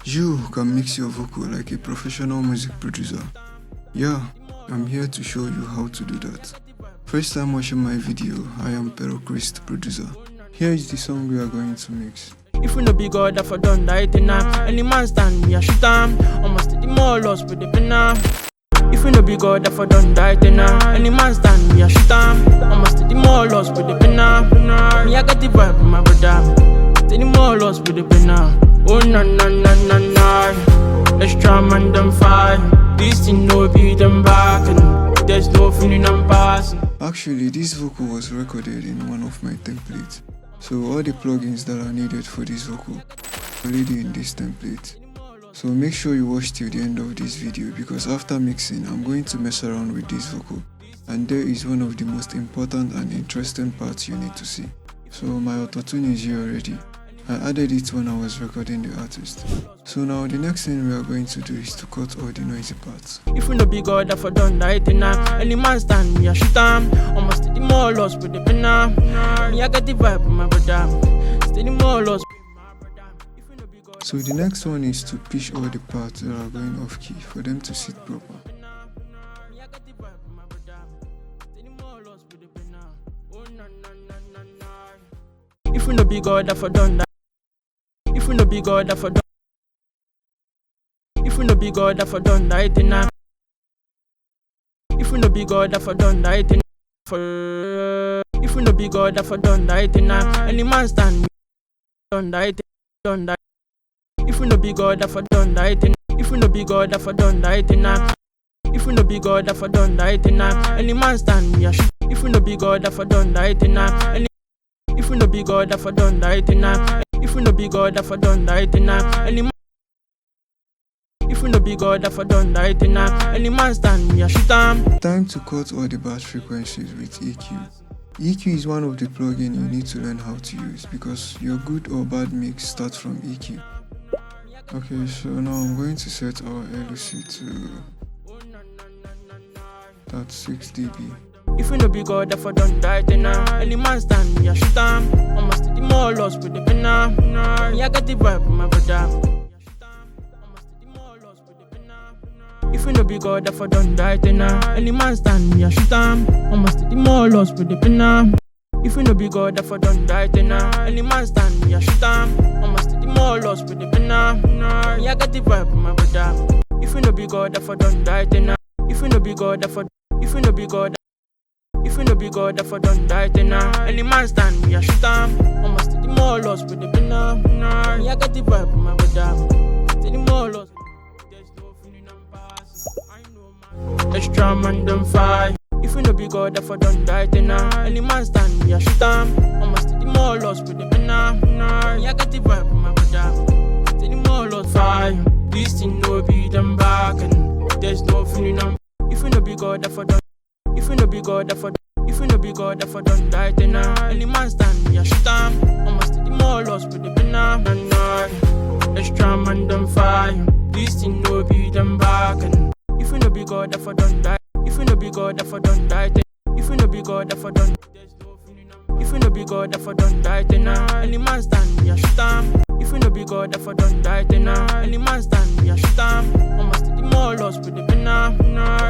You can mix your vocal like a professional music producer. Yeah, I'm here to show you how to do that. First time watching my video, I am PerorcristPRODUCER. Here is the song we are going to mix. If we no be God, if I done that enough, any man stand me a shoot him. Almost the more lost with the penna. If we no be God, if I done that enough, any man stand me a shoot him. Almost the more lost with the penna. Me I got the vibe from my brother. Any more lost with the penna. Oh na na na na na. Let's try man them fight. This thing no be them back and there's no feeling I'm passing. Actually, this vocal was recorded in one of my templates. So all the plugins that are needed for this vocal are already in this template. So make sure you watch till the end of this video, because after mixing I'm going to mess around with this vocal, and there is one of the most important and interesting parts you need to see. So my autotune is here already. I added it when I was recording the artist. So now the next thing we are going to do is to cut all the noisy parts. If we no be God, if I done that enough, any man stand me a shoot him. Almost the more lost with the penna. Me I got the vibe from my brother. Steady more lost. So the next one is to pitch all the parts that are going off key for them to sit proper. If we no be God, if I done that. If we no be God, if I done. If we no be God, if I done that enough. If we no be God, if I done that enough. If we no be God, if I done that enough. Any man stand me done that, done that. If we no be God, if I done that enough. If we no be God, if I done that enough. If we no be God, if I done that enough. Any man stand me a shoot. If we no be God, if I done that enough. If we no be God, if I done that enough. If we no be God, if I done that enough. If we no be God, if I done that enough. Any man stand me a shoot him. Time to cut all the bass frequencies with EQ. EQ is one of the plugins you need to learn how to use, because your good or bad mix starts from EQ. Okay, so now I'm going to set our LOC to that 6 dB. If we no be God, if I done that enough. Any man stand me a shoot him. Almost the more lost with the penna. Me I got the vibe from my brother. If we no be God, if I done that enough. Any man stand me a shoot him. Almost the more lost with the penna. If we no be God, if I done that enough. Any man stand me a shoot him. Almost the more lost with the penna. Me I got the vibe from my brother. If we no be God, if I done that enough. If we no be God, if we no be God. If we no be God, if I done that enough. Any man stand me a shoot him. Almost the more lost with the penna. Me I got the vibe from my brother. Any more lost. There's no feeling I'm passing. I know man. Let's try man them fight. If we no be God, if I done that enough. Any man stand me a shoot him. Almost the more lost with the penna. Me I got the vibe from my brother. Any more lost fight. This thing no be them back and there's no feeling I'm. If we no be God, if I done. If we no be God, if we no be God, if I done that enough. Any man stand me a shoot him. Almost the more lost with the penna. Let's try man them fight. This thing no be them back and if we no be God, if I done that. If we no be God, if I done that. If we no be God, if I done. If we no be God, if I done that enough. Any man stand me a shoot him. If we no be God, if I done that enough. Any man stand me a shoot him. Almost the more lost with the penna.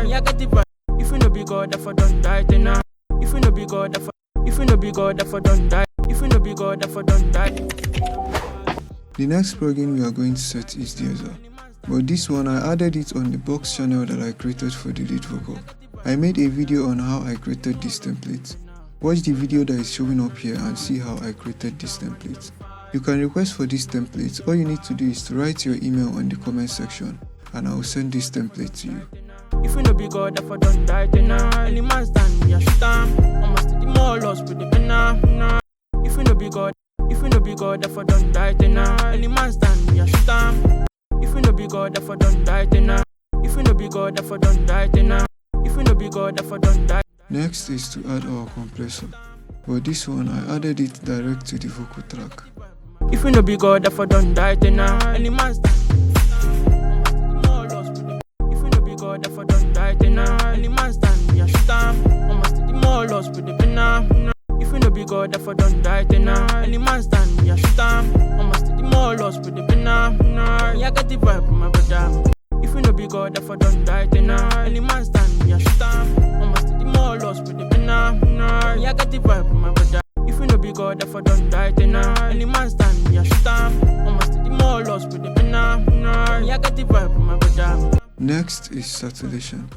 Me I got the vibe. If we no be God, if I done that enough. If we no be God, if we no be God, if I done that. If we no be God, if I done that. The next plugin we are going to set is DeEsser, but this one I added it on the box channel that I created for the lead vocal. I made a video on how I created this template. Watch the video that is showing up here and see how I created this template. You can request for this template. All you need to do is to write your email on the comment section and I will send this template to you. If we no be God, if I done that enough. Any man stand me a shoot him. Almost the more lost with the penna. If we no be God, if we no be God, if I done that enough. Any man stand me a shoot him. If we no be God, if I done that enough. If we no be God, if I done that enough. If we no be God, if I done that. Next is to add our compressor, but this one I added it direct to the vocal track. If we no be God, if I done that enough. Any man stand. God, if I done that enough. Any man stand me a shoot him. Almost the more lost with the penna. If we no be God, if I done that enough. Any man stand me a shoot him. Almost the more lost with the penna. Me I got the the vibe, my brother. If you no be God, if I don't die, then any man stand me, I shoot him. I must the more lost with the pinna. Me, I got the vibe, my brother. If you no be God, if I don't die, then any man stand me, I shoot him. I must the more lost with the pinna. Me, I got the vibe, my brother. Next is saturation.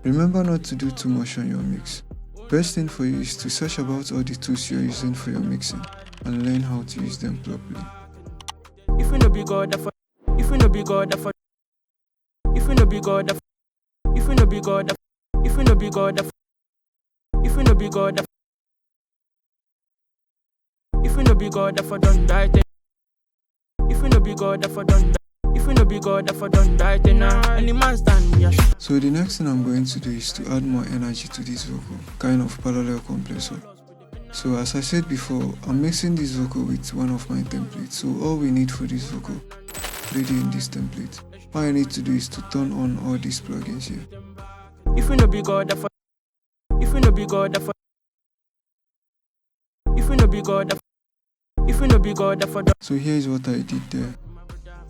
Remember not to do too much on your mix. Best thing for you is to search about all the tools you're using for your mixing and learn how to use them properly. If you no be God, if you no be God, if you no be God, if you no be God, if you no be God, if you no be God, if you no be God, if I don't die, then if you no be God, if I don't die, if you no be God, if I don't die, then any man stand me. So the next thing I'm going to do is to add more energy to this vocal, kind of parallel compressor. So as I said before, I'm mixing this vocal with one of my templates. So all we need for this vocal, ready in this template. All I need to do is to turn on all these plugins here. If you no be God, if you no be God, if you no be God, if you no be God, so here is what I did there: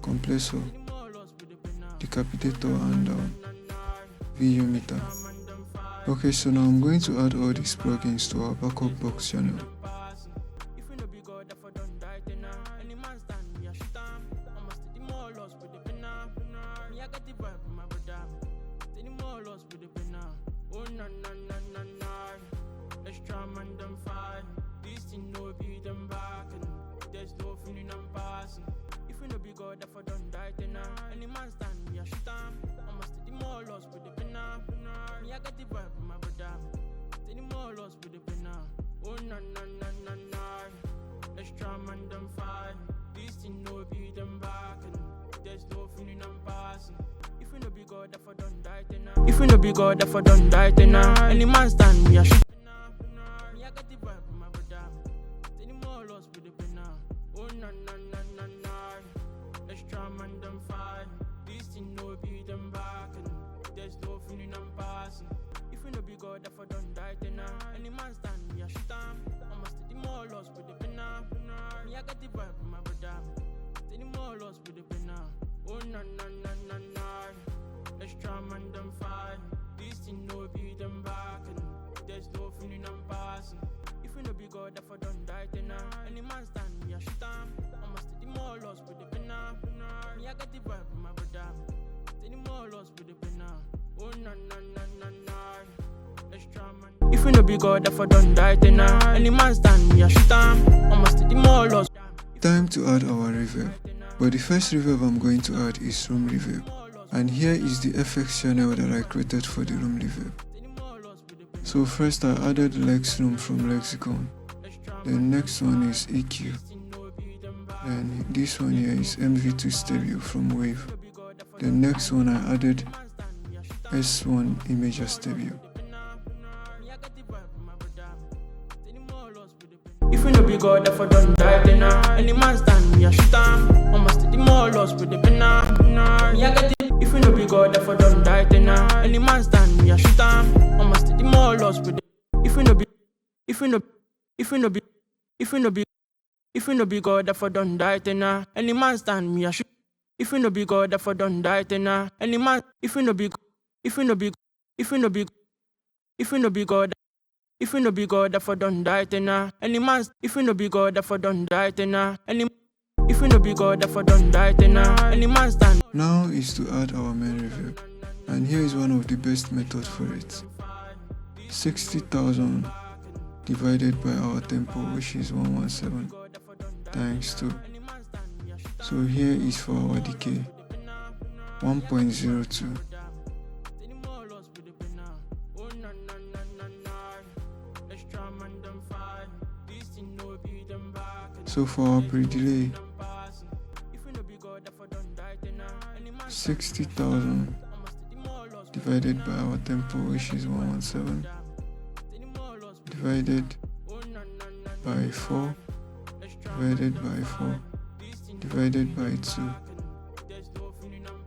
compressor, decapitator, and VU meter. Okay, so now I'm going to add all these plugins to our backup box channel. If you no be God, if I don't die, then any man stand me, I shoot. Me, I got the vibe, my brother. Any more lost with the pinna. Oh, na na na na na. Extra man, them fine. This thing no be them back. There's no feeling I'm passing. If you no be God, if I don't die, then any man stand me, I shoot him. I must the more lost with the pinna. Me, I got the vibe, my brother. Any more lost with the pinna. Oh, na na na na na. Extra man, them fine. This thing no be them back. There's no feeling I'm passing. If you no be God, if I don't die, then any man stand me, I shoot him. I must the more lost with the pinna. Me, I got the vibe, my brother. Any more lost with the pinna. Oh, na na na na na. Extra man. If you no be God, if I don't die, then any man stand me, I shoot him. I must the more lost. Time to add our reverb. But the first reverb I'm going to add is room reverb. And here is the effects channel that I created for the room reverb. So first I added Lex Room from Lexicon. Then next one is EQ. Then this one here is MV2 Stereo from Wave. The next one I added S1 Imager Stereo. If you no be God, if I don't die, then any man stand me, I shoot him. I must the more lost with the pinna. Me, I got the. If you no be God, if I don't die, then any man stand me, I shoot him. I must the more lost with the. If you no be, if you no, if you no be, if you no be, if you no be God, if I don't die, then any man stand me, I shoot. If you no be God, if I don't die, then any man. If you no be, if you no be, if you no be, if you no be God. If you no be God, if I don't die, then any man. If you no be God, if I don't die, then any. If you no be God, if I don't die, then any man stand. Now is to add our main reverb, and here is one of the best methods for it. 60,000 divided by our tempo, which is 117 times 2. So here is for our decay, 1.02. So for our pre-delay, 60,000 divided by our tempo, which is 117, divided by 4, divided by 4, divided by 2.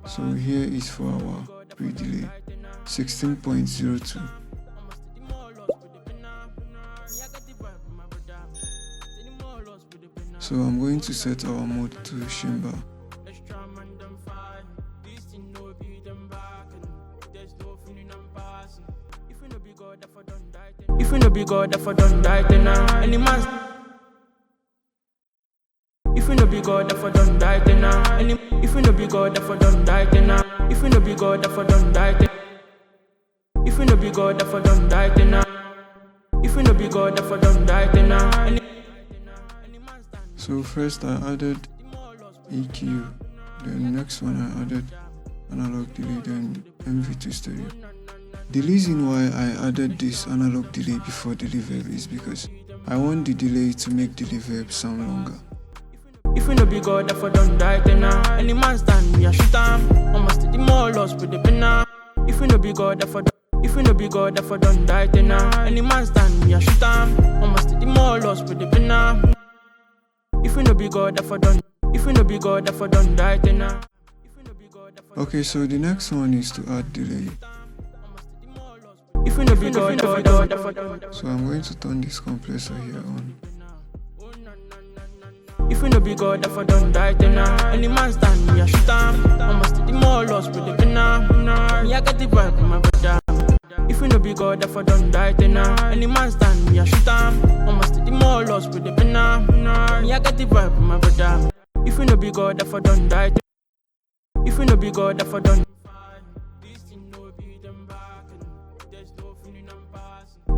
So here is for our pre-delay, 16.02. So I'm going to set our mode to Shimba. If you no be God, if I don't die, then any man. If you no be God, if I don't die, then any. If you no be God, if I don't die, then if you no be God, if I don't die, then if you no be God, if I don't die, then if you no be God, if I don't die, then any. So first I added EQ, then next one I added analog delay, then MV2 stereo. The reason why I added this analog delay before the reverb is because I want the delay to make the reverb sound longer. If you no be God, if I don't die, then any man stand me a shoot am. Almost the more lost with the penna. If you no be God, if I don't die, then any man stand me a shoot am. Almost the more lost with the penna. If you no be God, if I don't die, then Okay, so the next one is to add delay. If you no be God, if I don't. So I'm going to turn this compressor here on. If you no be God, if I don't die, then any man stand me a shoot am. Almost the more lost with the penna. Me I got the vibe with my brother. If you no be God, if I don't die, then any man stand me a shoot am. Almost the more lost with the penna. Me I got the vibe with my brother. If you no be God, if I don't die, if you no be God, if I don't.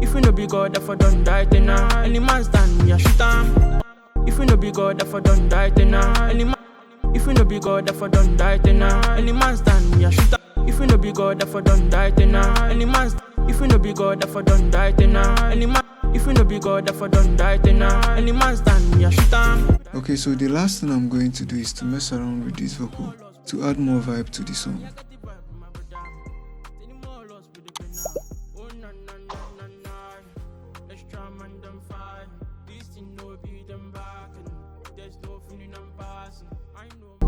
If you no be God, if I don't die, then any man stand me a shoot am. If you no be God, if I don't die, then any man. If you no be God, if I don't die, then any man stand me a shoot am. If you no be God, if I don't die, then any man. If you no be God, if I don't die, then any man. If you no be God, if I don't die, then any man stand me a shoot am. Okay, so the last thing I'm going to do is to mess around with this vocal to add more vibe to the song.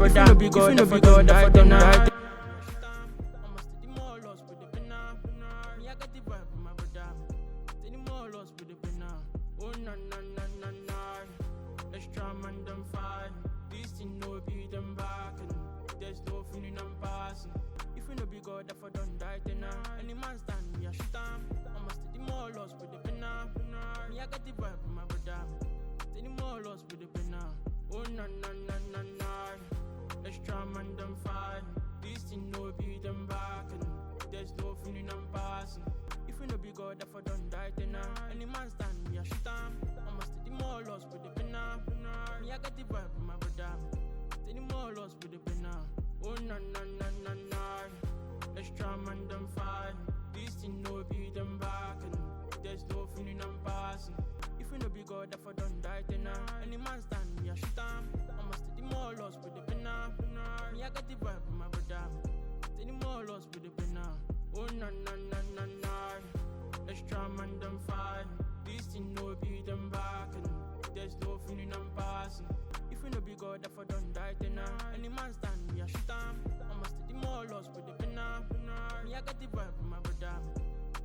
If you no be God, if I don't die, then any man stand me a shit am. I must the more lost with the penna. Me I got the vibe with my brother. Any more lost with the penna. Oh na na na na na. Extra man them fine. This thing no be them back. There's no feeling I'm passing. If you no be God, if I don't die, then any man stand me a shit am. I must the more lost with the penna. Me I got the vibe with my brother. Any more lost with the penna. Oh na na na na na. Extra man them fine. This thing no be them back. There's no feeling I'm passing. If you no be God, if I don't die, then any man stand me a shit am. I must the more lost with the penna. Me I got the vibe with my brother. Any more lost with the penna. Oh na na na na na. Extra man them fine. This thing no be them back. There's no feeling I'm passing. If you no be God, if I don't die, then any man stand me a shit am. I must the more lost with the penna. Me I got the vibe with my brother.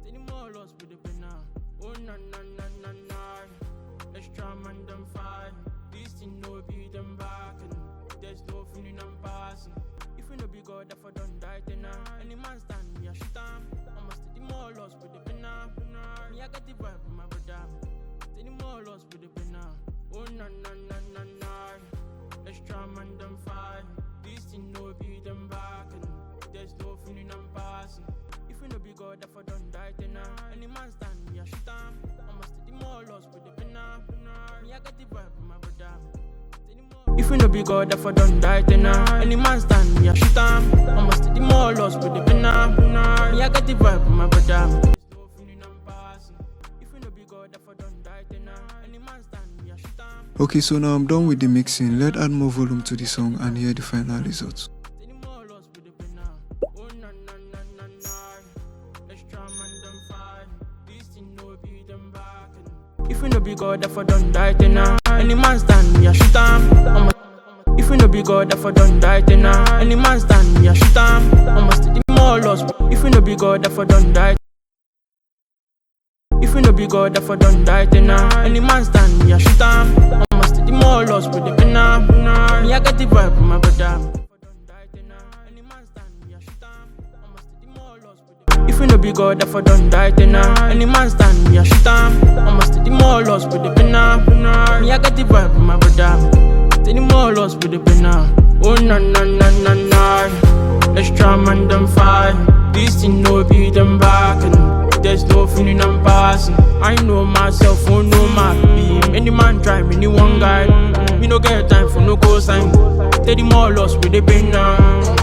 Any more lost with the penna. Oh na na na na na. Extra man them fine. This thing no be them back. There's no feeling I'm passing. If you no be God, if I don't die, then any man stand me a shit am. I must the more lost with the penna. Me I got the vibe with my brother. Any more lost with the penna. Oh na na na na na. Extra man them fine. This thing no be them back. There's no feeling I'm passing. If you no be God, if I don't die, then any man stand me a shit am. I must the more lost with the penna. Me I got the vibe with my brother. If you no be God, if I don't die, then any man stand me a shit am. I must the more lost with the penna. Me I got the vibe with my brother. Okay, so now I'm done with the mixing. Let's add more volume to the song and hear the final results. If you no be God, if I don't die, then any man stand me a shit am. If you no be God, if I don't die, then any man stand me a shit am. I must the more lost. If you no be God, if I don't die. If you no be God, if I don't die, then any man stand me a shit am. I must the more lost with the penna. Me I got the vibe with my brother. If If you no be God, if I done die, then any man stand me, I shoot him. I'ma steady more lost with the penna. Me, I got the vibe with my brother. Steady more lost with the penna. Oh, na na na na na. Extra man, them fight. This thing no be them back. And there's no feeling I'm passing. I know myself, oh no my beam. Any man try, me one guy. Me no get time for no cosign. Steady more lost with the penna.